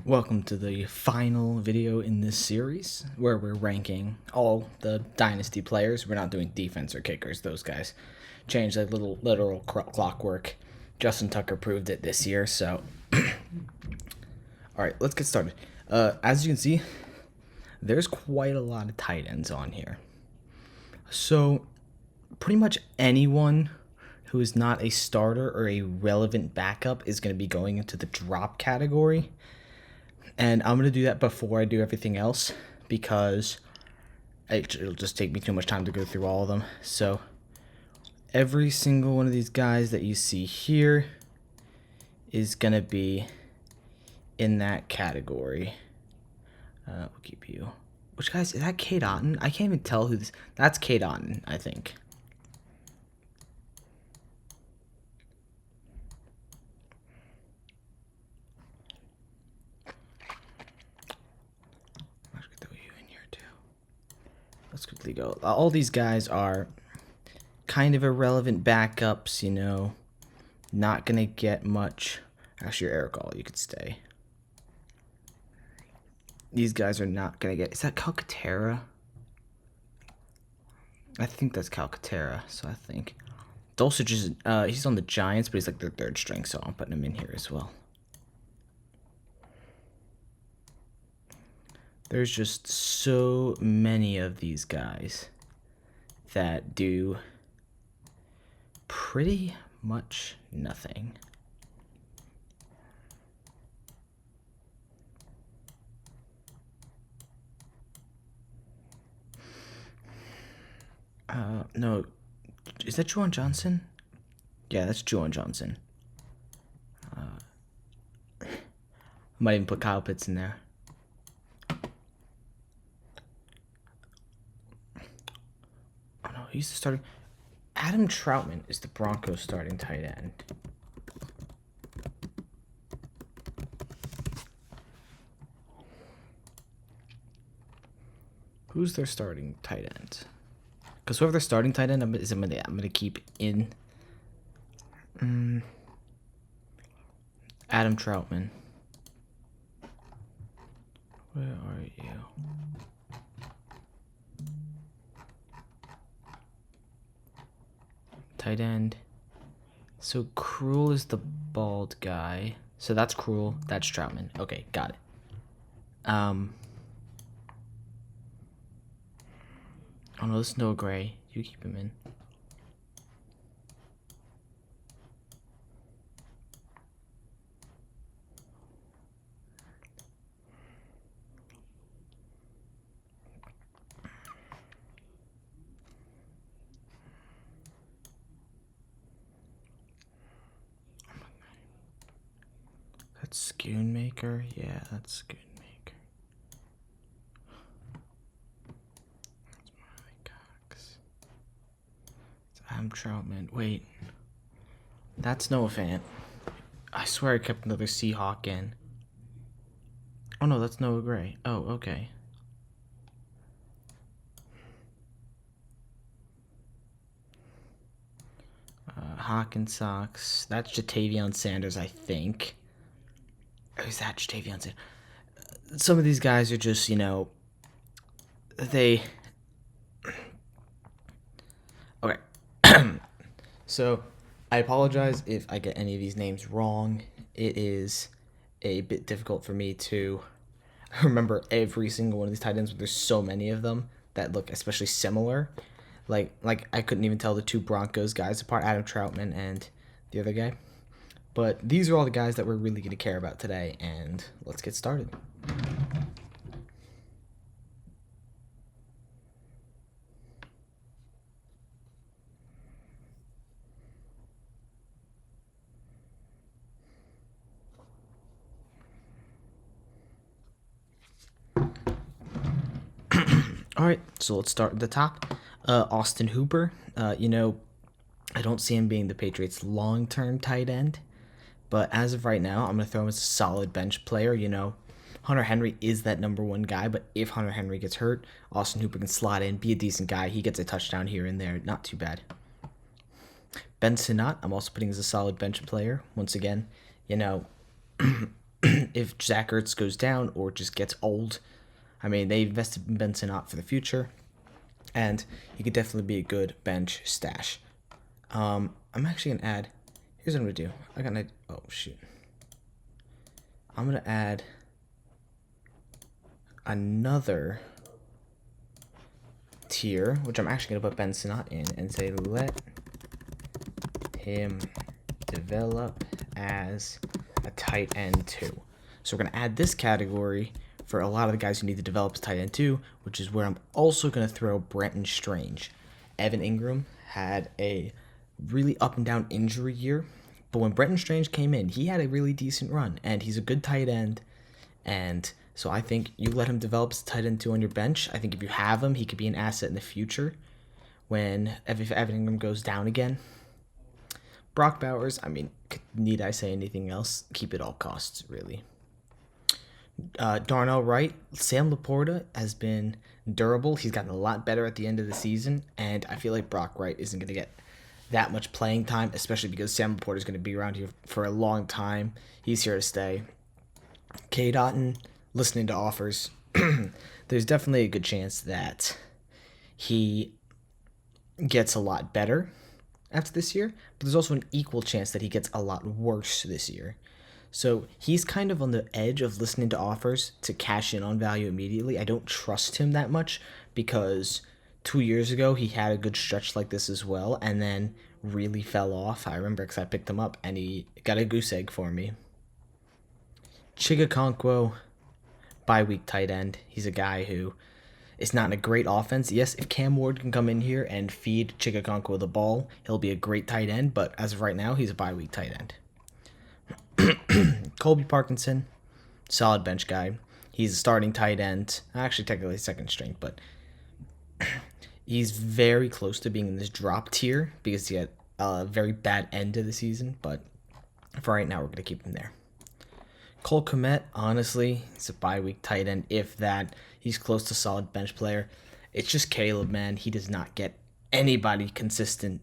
Welcome to the final video in this series where we're ranking all the Dynasty players. We're not doing defense or kickers. Those guys changed like little literal clockwork. Justin Tucker proved it this year, so alright, let's get started. As you can see, there's quite a lot of tight ends on here. So pretty much anyone who is not a starter or a relevant backup is going to be going into the drop category. And I'm going to do that before I do everything else because it'll just take me too much time to go through all of them. So every single one of these guys that you see here is going to be in that category. We'll keep you. Which guys, is that Kate Otten? I can't even tell who this. That's Kate Otten, I think. Let's quickly go. All these guys are kind of irrelevant backups, you know. Not going to get much. Actually, Eric All, you could stay. These guys are not going to get... Is that Calcaterra? I think that's Calcaterra, so I think... Dulcich is... he's on the Giants, but he's like their third string, so I'm putting him in here as well. There's just so many of these guys that do pretty much nothing. No, is that Juwan Johnson? Yeah, that's Juwan Johnson. I might even put Kyle Pitts in there. He's the starting. Adam Troutman is the Broncos starting tight end. Who's their starting tight end? Because whoever their starting tight end is, I'm gonna keep in. Adam Troutman. Where are you? Tight end. So Cruel is the bald guy. So that's Cruel. That's Troutman. Okay, got it. Oh no, this is Noah Gray. You keep him in. That's Schoonmaker? Yeah, that's Schoonmaker. That's Marley Cox. It's Adam Troutman. Wait. That's Noah Fant. I swear I kept another Seahawk in. Oh no, that's Noah Gray. Oh, okay. Hawkins Sox. That's Jatavion Sanders, I think. Or is that Jatavion Sanders? Some of these guys are just, you know, they... Okay. So, I apologize if I get any of these names wrong. It is a bit difficult for me to remember every single one of these tight ends, but there's so many of them that look especially similar. Like I couldn't even tell the two Broncos guys apart, Adam Troutman and the other guy. But these are all the guys that we're really going to care about today, and let's get started. All right, so let's start at the top. Austin Hooper, you know, I don't see him being the Patriots' long-term tight end. But as of right now, I'm going to throw him as a solid bench player. You know, Hunter Henry is that number one guy, but if Hunter Henry gets hurt, Austin Hooper can slot in, be a decent guy. He gets a touchdown here and there. Not too bad. Ben Sinnott, I'm also putting as a solid bench player. Once again, you know, if Zach Ertz goes down or just gets old. I mean, they invested in Ben Sinnott for the future, and he could definitely be a good bench stash. I'm actually gonna add. Here's what I'm gonna do. I got an. Oh shoot. I'm gonna add another tier, which I'm actually gonna put Ben Sinnott in and say let him develop as a tight end 2. So we're gonna add this category for a lot of the guys who need to develop as tight end 2, which is where I'm also gonna throw Brenton Strange. Evan Ingram had a really up and down injury year, but when Brenton Strange came in, he had a really decent run, and he's a good tight end. And so I think you let him develop as tight end 2 on your bench. I think if you have him, he could be an asset in the future when if Evan Ingram goes down again. Brock Bowers, I mean, need I say anything else? Keep it all costs, really. Darnell Wright, Sam Laporta has been durable. He's gotten a lot better at the end of the season, and I feel like Brock Wright isn't going to get that much playing time, especially because Sam Laporta is going to be around here for a long time. He's here to stay. K. Dotton, listening to offers, there's definitely a good chance that he gets a lot better after this year, but there's also an equal chance that he gets a lot worse this year. So he's kind of on the edge of listening to offers to cash in on value immediately. I don't trust him that much because 2 years ago he had a good stretch like this as well and then really fell off. I remember because I picked him up and he got a goose egg for me. Chigakonkwo, bye-week tight end. He's a guy who is not in a great offense. Yes, if Cam Ward can come in here and feed Chigakonkwo the ball, he'll be a great tight end, but as of right now, he's a bye-week tight end. Colby Parkinson, solid bench guy. He's a starting tight end. Actually, technically second string, but he's very close to being in this drop tier because he had a very bad end of the season, but for right now, we're going to keep him there. Cole Kmet, honestly, he's a bye-week tight end, if that. He's close to solid bench player. It's just Caleb, man. He does not get anybody consistency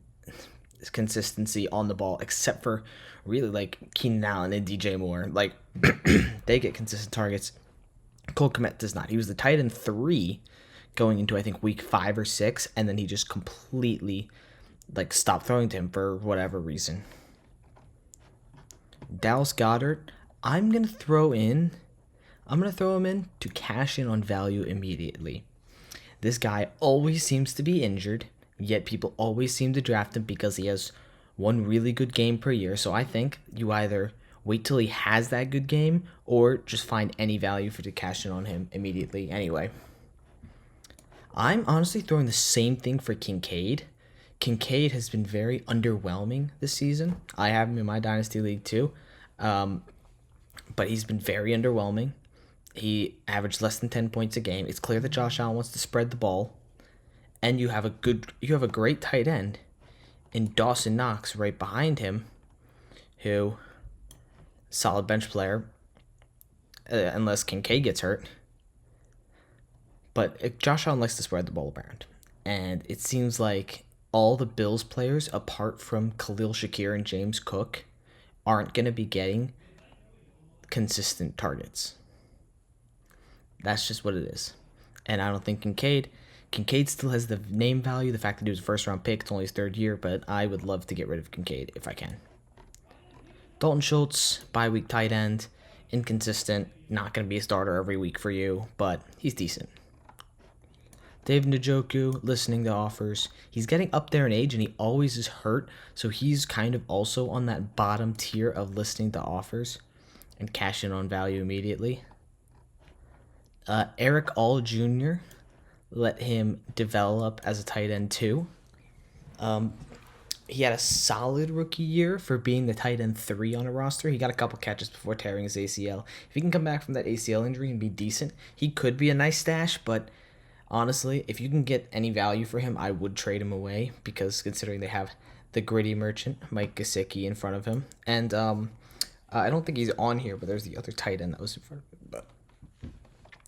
on the ball except for really like Keenan Allen and DJ Moore. Like, they get consistent targets. Cole Kmet does not. He was the tight end 3 going into, I think, week 5 or 6, and then he just completely like stopped throwing to him for whatever reason. Dallas Goedert, I'm going to throw him in to cash in on value immediately. This guy always seems to be injured, yet people always seem to draft him because he has one really good game per year. So I think you either wait till he has that good game or just find any value to cash in on him immediately anyway. I'm honestly throwing the same thing for Kincaid. Kincaid has been very underwhelming this season. I have him in my Dynasty League too. But he's been very underwhelming. He averaged less than 10 points a game. It's clear that Josh Allen wants to spread the ball, and you have a great tight end in Dawson Knox right behind him, who solid bench player, unless Kincaid gets hurt. But Josh Allen likes to spread the ball around, and it seems like all the Bills players, apart from Khalil Shakir and James Cook, aren't going to be getting consistent targets. That's just what it is. And I don't think Kincaid still has the name value, the fact that he was a first-round pick. It's only his 3rd year, but I would love to get rid of Kincaid if I can. Dalton Schultz, bye-week tight end, inconsistent, not going to be a starter every week for you, but he's decent. Dave Njoku, listening to offers. He's getting up there in age, and he always is hurt, so he's kind of also on that bottom tier of listening to offers and cash in on value immediately. Eric All Jr., let him develop as a tight end 2. He had a solid rookie year for being the tight end 3 on a roster. He got a couple catches before tearing his ACL. If he can come back from that ACL injury and be decent, he could be a nice stash, but honestly, if you can get any value for him, I would trade him away because considering they have the gritty merchant, Mike Gesicki, in front of him. And I don't think he's on here, but there's the other tight end that was in front of him, but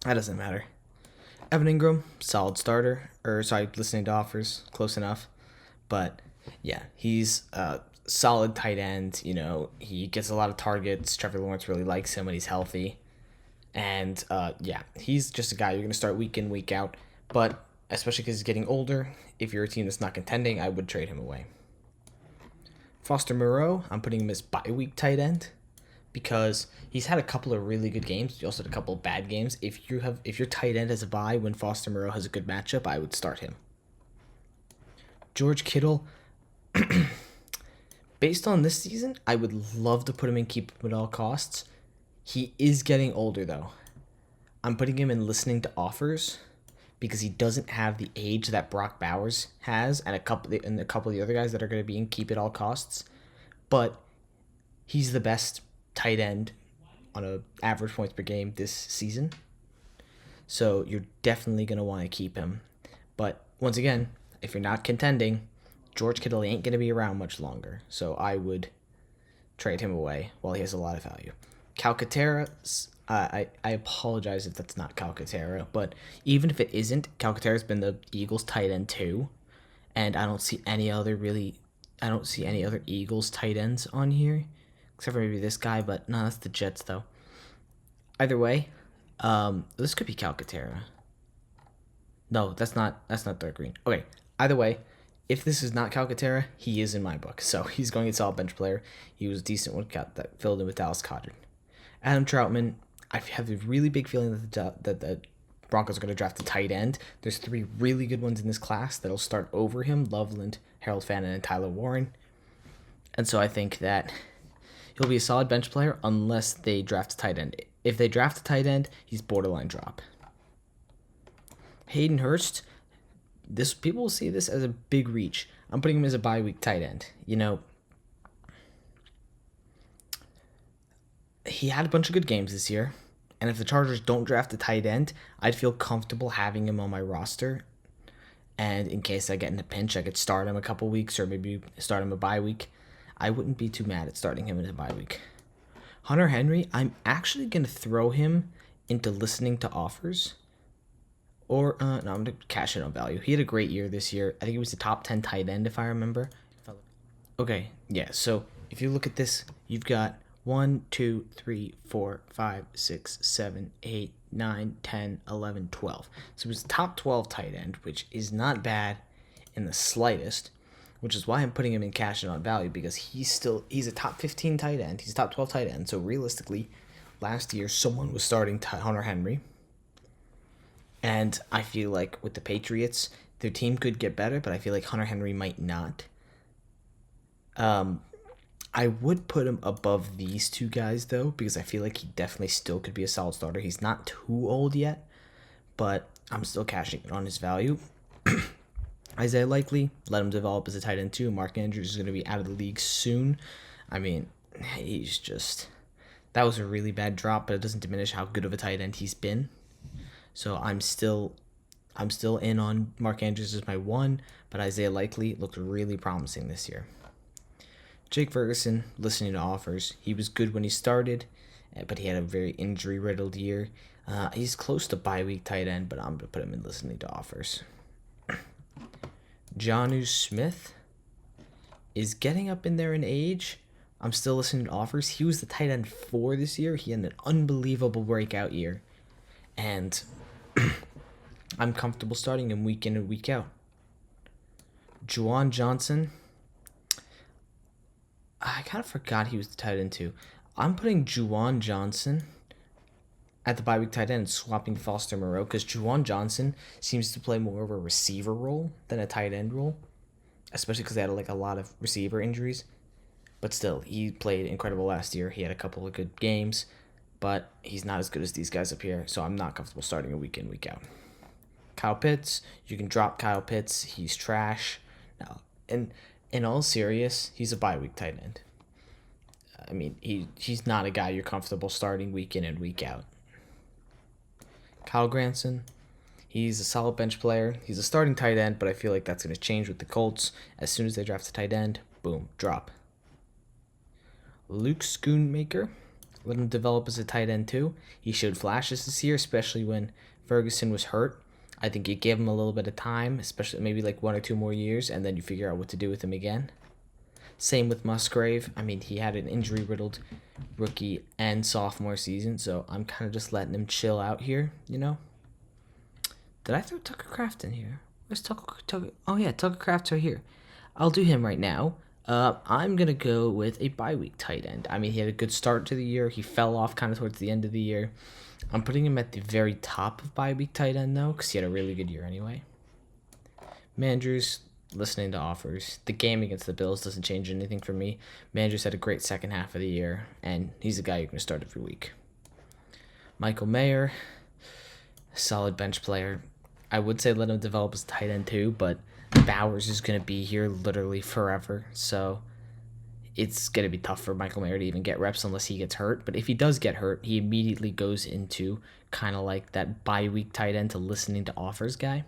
that doesn't matter. Evan Ingram, solid starter, listening to offers, close enough. But yeah, he's solid tight end. You know, he gets a lot of targets. Trevor Lawrence really likes him when he's healthy. And yeah, he's just a guy you're going to start week in, week out. But especially because he's getting older, if you're a team that's not contending, I would trade him away. Foster Moreau, I'm putting him as bye week tight end because he's had a couple of really good games. He also had a couple of bad games. If your tight end has a bye when Foster Moreau has a good matchup, I would start him. George Kittle, based on this season, I would love to put him in keep him at all costs. He is getting older though. I'm putting him in listening to offers because he doesn't have the age that Brock Bowers has and a couple of the other guys that are going to be in keep at all costs. But he's the best tight end on a average points per game this season. So you're definitely going to want to keep him. But once again, if you're not contending, George Kittle ain't going to be around much longer. So I would trade him away while he has a lot of value. Calcaterra, I apologize if that's not Calcaterra, but even if it isn't, Calcaterra's been the Eagles tight end too, and I don't see any other Eagles tight ends on here, except for maybe this guy, but no, that's the Jets though. Either way, this could be Calcaterra. No, that's not dark green. Okay, either way, if this is not Calcaterra, he is in my book, so he's going to get solid bench player. He was a decent one that filled in with Dallas Goedert. Adam Troutman, I have a really big feeling that the Broncos are going to draft a tight end. There's 3 really good ones in this class that'll start over him: Loveland, Harold Fannin, and Tyler Warren. And so I think that he'll be a solid bench player unless they draft a tight end. If they draft a tight end, he's borderline drop. Hayden Hurst, people will see this as a big reach. I'm putting him as a bye week tight end. You know, he had a bunch of good games this year, and if the Chargers don't draft a tight end, I'd feel comfortable having him on my roster. And in case I get in a pinch, I could start him a couple weeks or maybe start him a bye week. I wouldn't be too mad at starting him in a bye week. Hunter Henry, I'm actually going to throw him into listening to offers. Or, no, I'm going to cash in on value. He had a great year this year. I think he was the top 10 tight end, if I remember. Okay, yeah, so if you look at this, you've got 1, 2, 3, 4, 5, 6, 7, 8, 9, 10, 11, 12. So he was the top 12 tight end, which is not bad in the slightest, which is why I'm putting him in cash and on value, because he's a top 15 tight end. He's a top 12 tight end. So realistically, last year someone was starting Hunter Henry. And I feel like with the Patriots, their team could get better, but I feel like Hunter Henry might not. I would put him above these 2 guys, though, because I feel like he definitely still could be a solid starter. He's not too old yet, but I'm still cashing in on his value. Isaiah Likely, let him develop as a tight end, too. Mark Andrews is going to be out of the league soon. I mean, that was a really bad drop, but it doesn't diminish how good of a tight end he's been. So I'm still in on Mark Andrews as my 1, but Isaiah Likely looked really promising this year. Jake Ferguson, listening to offers. He was good when he started, but he had a very injury-riddled year. He's close to bye-week tight end, but I'm going to put him in listening to offers. Jonnu Smith is getting up in there in age. I'm still listening to offers. He was the tight end 4 this year. He had an unbelievable breakout year. And I'm comfortable starting him week in and week out. Juwan Johnson, I kind of forgot he was the tight end too. I'm putting Juwan Johnson at the bye week tight end and swapping Foster Moreau because Juwan Johnson seems to play more of a receiver role than a tight end role, especially because they had a lot of receiver injuries. But still, he played incredible last year. He had a couple of good games, but he's not as good as these guys up here, so I'm not comfortable starting a week in, week out. Kyle Pitts, you can drop Kyle Pitts. He's trash. Now, and in all serious, he's a bye week tight end. I mean, he's not a guy you're comfortable starting week in and week out. Kyle Granson, he's a solid bench player. He's a starting tight end, but I feel like that's going to change with the Colts. As soon as they draft a tight end, boom, drop. Luke Schoonmaker, let him develop as a tight end too. He showed flashes this year, especially when Ferguson was hurt. I think you give him a little bit of time, especially maybe 1 or 2 more years, and then you figure out what to do with him again. Same with Musgrave. I mean, he had an injury riddled rookie and sophomore season, so I'm kind of just letting him chill out here, you know? Did I throw Tucker Craft in here? Where's Tucker? Oh, yeah, Tucker Craft's right here. I'll do him right now. I'm going to go with a bye week tight end. I mean, he had a good start to the year. He fell off kind of towards the end of the year. I'm putting him at the very top of bye week tight end, though, because he had a really good year anyway. Mandrews, listening to offers. The game against the Bills doesn't change anything for me. Mandrews had a great second half of the year, and he's a guy you're going to start every week. Michael Mayer, solid bench player. I would say let him develop as tight end too, but Bowers is going to be here literally forever, so it's going to be tough for Michael Mayer to even get reps unless he gets hurt. But if he does get hurt, he immediately goes into kind of like that bye week tight end to listening to offers guy.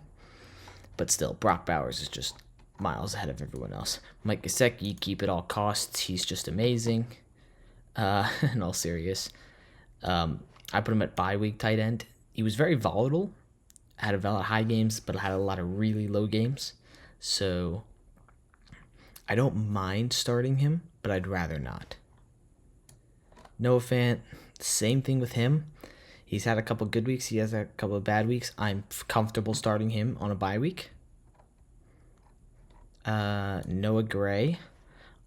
But still, Brock Bowers is just miles ahead of everyone else. Mike Gesicki, keep at all costs. He's just amazing. In all serious, I put him at bye week tight end. He was very volatile, had a lot of high games, but had a lot of really low games. So I don't mind starting him, but I'd rather not. Noah Fant, same thing with him. He's had a couple good weeks. He has a couple of bad weeks. I'm comfortable starting him on a bye week. Noah Gray.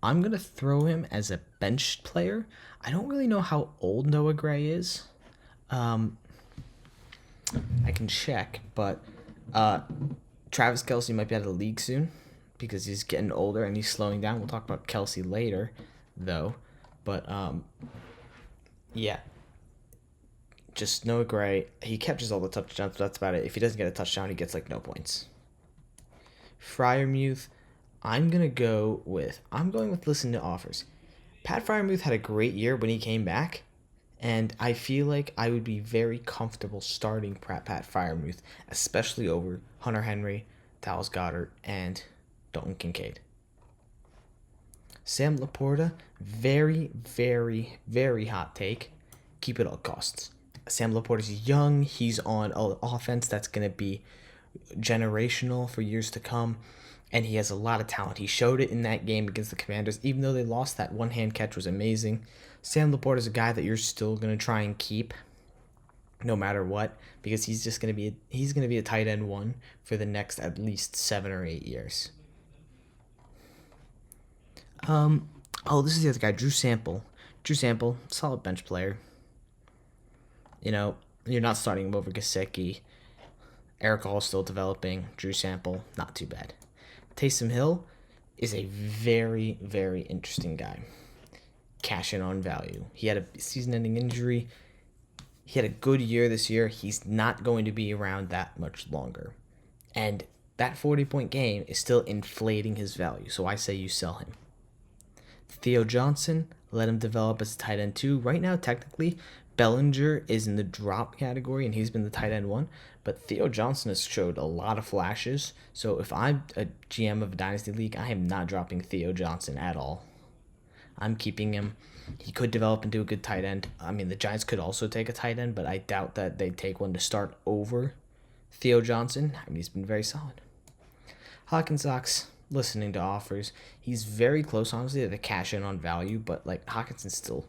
I'm going to throw him as a bench player. I don't really know how old Noah Gray is. I can check, but Travis Kelce might be out of the league soon because he's getting older and he's slowing down. We'll talk about Kelce later, though. But, yeah. Just Noah Gray. He catches all the touchdowns, but that's about it. If he doesn't get a touchdown, he gets, no points. Freiermuth, I'm going with listen to offers. Pat Freiermuth had a great year when he came back, and I feel like I would be very comfortable starting Pat Freiermuth, especially over Hunter Henry, Dallas Goedert, and Dalton Kincaid. Sam Laporta, very, very, very hot take. Keep it all costs. Sam Laporta's young. He's on an offense that's going to be generational for years to come, and he has a lot of talent. He showed it in that game against the Commanders. Even though they lost, that one-hand catch was amazing. Sam Laporta is a guy that you're still going to try and keep no matter what, because he's going to be a tight end one for the next at least 7 or 8 years. This is the other guy, Drew Sample. Drew Sample, solid bench player. You're not starting him over Gesicki. Eric Hall still developing. Drew Sample, not too bad. Taysom Hill is a very, very interesting guy. Cash in on value. He had a season-ending injury. He had a good year this year. He's not going to be around that much longer. And that 40-point game is still inflating his value, so I say you sell him. Theo Johnson, let him develop as a tight end 2. Right now, technically, Bellinger is in the drop category, and he's been the tight end 1. But Theo Johnson has showed a lot of flashes. So if I'm a GM of a Dynasty League, I am not dropping Theo Johnson at all. I'm keeping him. He could develop into a good tight end. I mean, the Giants could also take a tight end, but I doubt that they'd take one to start over Theo Johnson. I mean, he's been very solid. Hawkins Sox, listening to offers. He's very close, honestly, to the cash in on value, but Hawkinson's still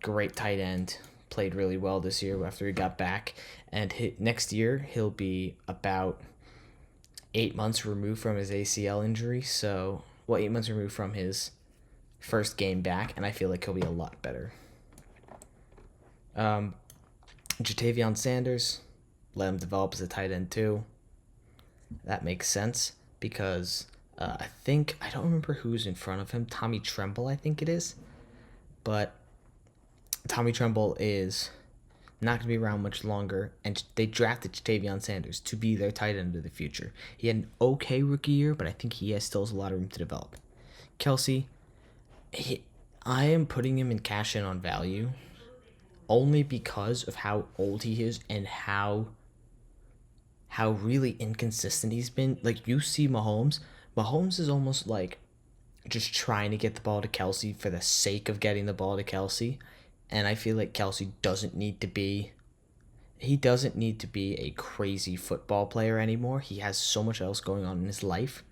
great tight end. Played really well this year after he got back, and next year he'll be about 8 months removed from his ACL injury. 8 months removed from his first game back, and I feel like he'll be a lot better. Jatavion Sanders, let him develop as a tight end too. That makes sense because I don't remember who's in front of him. Tommy Tremble, I think it is, but Tommy Tremble is not going to be around much longer, and they drafted Jatavion Sanders to be their tight end of the future. He had an okay rookie year, but I think he still has a lot of room to develop. Kelce, I am putting him in cash in on value only because of how old he is and how really inconsistent he's been. You see Mahomes is almost just trying to get the ball to Kelce for the sake of getting the ball to Kelce. And I feel like Kelce doesn't need to be a crazy football player anymore. He has so much else going on in his life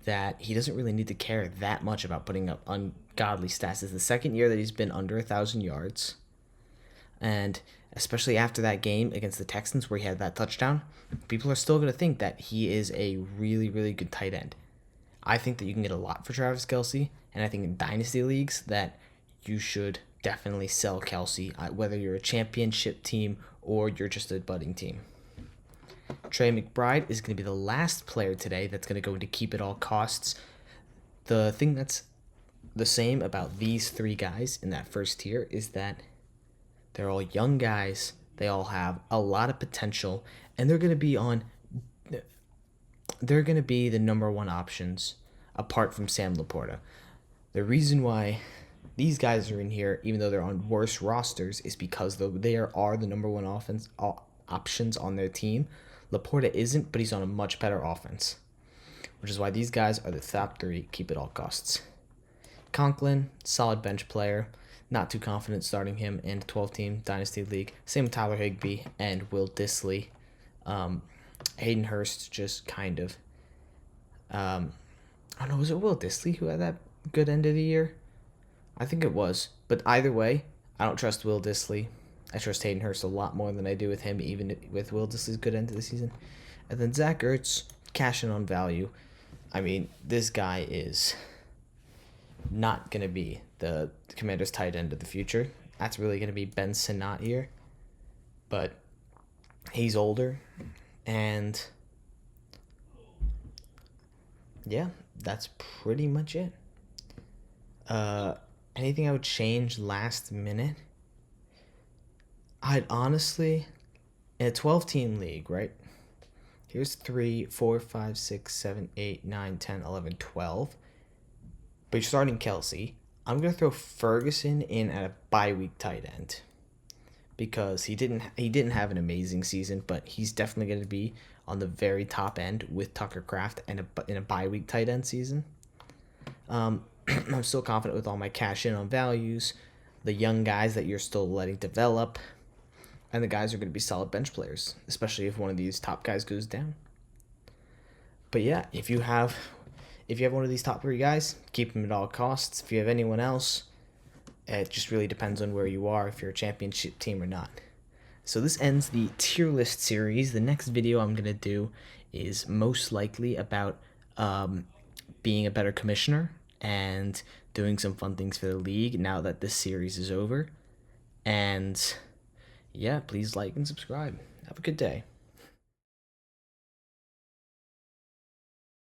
that he doesn't really need to care that much about putting up ungodly stats. It's the second year that he's been under 1,000 yards. And especially after that game against the Texans where he had that touchdown, people are still going to think that he is a really, really good tight end. I think that you can get a lot for Travis Kelce, and I think in Dynasty leagues that you should definitely sell Kelce, whether you're a championship team or you're just a budding team. Trey McBride is going to be the last player today that's going to go into keep at all costs. The thing that's the same about these three guys in that first tier is that they're all young guys. They all have a lot of potential, and they're going to be the number one options apart from Sam Laporta. The reason why these guys are in here, even though they're on worse rosters, is because they are the number one offense options on their team. Laporta isn't, but he's on a much better offense, which is why these guys are the top three keep at all costs. Conklin, solid bench player. Not too confident starting him in a 12-team Dynasty League. Same with Tyler Higbee and Will Dissly. Hayden Hurst just kind of... I don't know, was it Will Dissly who had that good end of the year? I think it was. But either way, I don't trust Will Dissly. I trust Hayden Hurst a lot more than I do with him, even with Will Dissly's good end of the season. And then Zach Ertz, cashing on value. I mean, this guy is not going to be the Commanders' tight end of the future. That's really going to be Ben Sinnott here. But he's older. And yeah, that's pretty much it. Anything I would change last minute? I'd honestly, in a 12-team league, right? Here's 3, 4, 5, 6, 7, 8, 9, 10, 11, 12. But you're starting Kelce. I'm going to throw Ferguson in at a bye week tight end because he didn't have an amazing season, but he's definitely going to be on the very top end with Tucker Kraft and in a bye week tight end season. I'm still confident with all my cash in on values, the young guys that you're still letting develop, and the guys are going to be solid bench players, especially if one of these top guys goes down. But yeah, if you have one of these top three guys, keep them at all costs. If you have anyone else, it just really depends on where you are, if you're a championship team or not. So this ends the tier list series. The next video I'm going to do is most likely about being a better commissioner and doing some fun things for the league now that this series is over. And yeah, please like and subscribe. Have a good day.